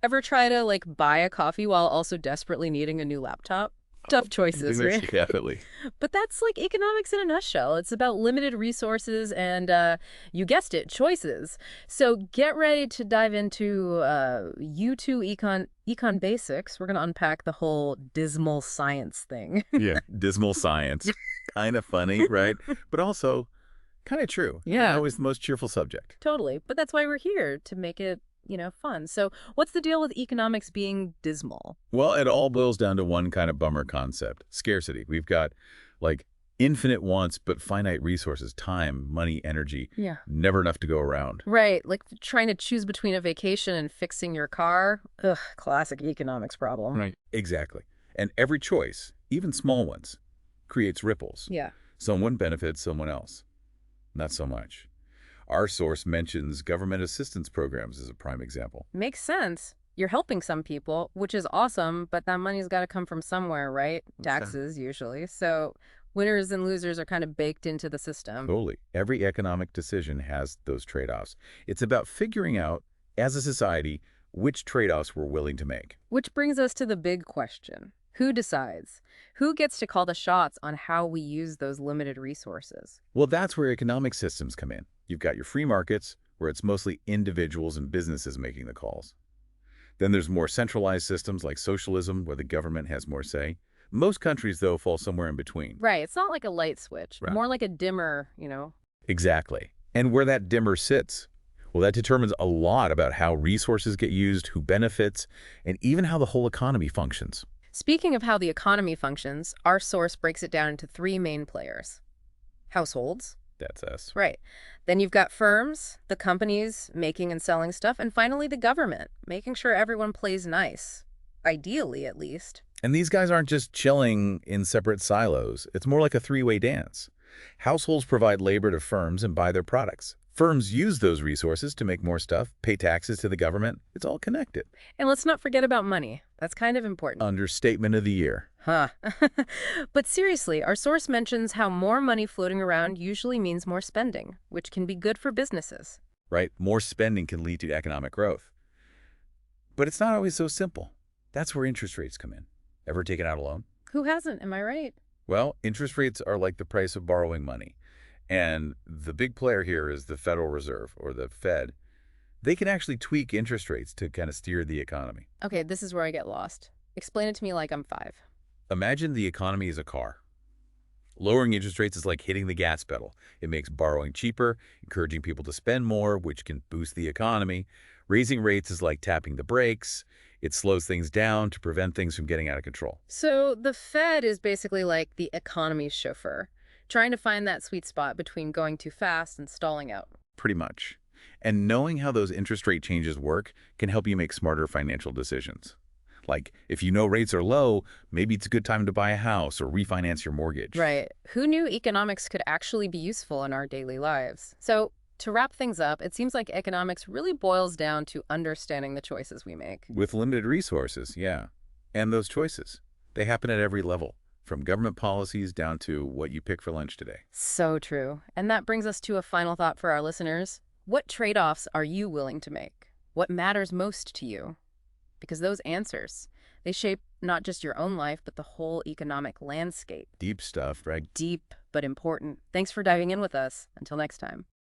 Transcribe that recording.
Ever try to like buy a coffee while also desperately needing a new laptop? Tough choices, right? Definitely. But that's like economics in a nutshell. It's about limited resources and, you guessed it, choices. So get ready to dive into U2 econ basics. We're going to unpack the whole dismal science thing. Yeah, dismal science. Kind of funny, right? But also kind of true. Not Yeah, always the most cheerful subject. totally. But that's why we're here, to make it, fun. So what's the deal with economics being dismal? Well, it all boils down to one kind of bummer concept, scarcity. We've got like infinite wants, but finite resources, time, money, energy, Yeah. never enough to go around. Right, like trying to choose between a vacation and fixing your car. Ugh, classic economics problem. Right. Exactly. And every choice, even small ones, creates ripples. Yeah. Someone benefits someone else. Not so much. Our source mentions government assistance programs as a prime example. Makes sense. You're helping some people, which is awesome, but that money's got to come from somewhere, right? Okay. Taxes, usually. So winners and losers are kind of baked into the system. Totally. Every economic decision has those trade-offs. It's about figuring out, as a society, which trade-offs we're willing to make. Which brings us to the big question. Who decides? Who gets to call the shots on how we use those limited resources? Well, that's where economic systems come in. You've got your free markets, where it's mostly individuals and businesses making the calls. Then there's more centralized systems like socialism, where the government has more say. Most countries, though, fall somewhere in between. Right, it's not like a light switch, Right. more like a dimmer. Exactly. And where that dimmer sits, well, that determines a lot about how resources get used, who benefits, and even how the whole economy functions. Speaking of how the economy functions, our source breaks it down into three main players. Households. That's us. Right. Then you've got firms, the companies making and selling stuff, and finally the government, making sure everyone plays nice. Ideally, at least. And these guys aren't just chilling in separate silos. It's more like a three-way dance. Households provide labor to firms and buy their products. Firms use those resources to make more stuff, pay taxes to the government. It's all connected. And let's not forget about money. That's kind of important. Understatement of the year. Huh. But seriously, our source mentions how more money floating around usually means more spending, which can be good for businesses. Right? More spending can lead to economic growth. But it's not always so simple. That's where interest rates come in. Ever taken out a loan? Who hasn't? Am I right? Well, interest rates are like the price of borrowing money. And the big player here is the Federal Reserve, or the Fed. They can actually tweak interest rates to kind of steer the economy. Okay, this is where I get lost. Explain it to me like I'm 5. Imagine the economy is a car. Lowering interest rates is like hitting the gas pedal. It makes borrowing cheaper, encouraging people to spend more, which can boost the economy. Raising rates is like tapping the brakes. It slows things down to prevent things from getting out of control. So the Fed is basically like the economy's chauffeur, trying to find that sweet spot between going too fast and stalling out. Pretty much. And knowing how those interest rate changes work can help you make smarter financial decisions. Like, if you know rates are low, maybe it's a good time to buy a house or refinance your mortgage. Right. Who knew economics could actually be useful in our daily lives? So to wrap things up, it seems like economics really boils down to understanding the choices we make. With limited resources, yeah. And those choices, they happen at every level, from government policies down to what you pick for lunch today. So true. And that brings us to a final thought for our listeners. What trade-offs are you willing to make? What matters most to you? Because those answers, they shape not just your own life, but the whole economic landscape. Deep stuff, right? Deep but important. Thanks for diving in with us. Until next time.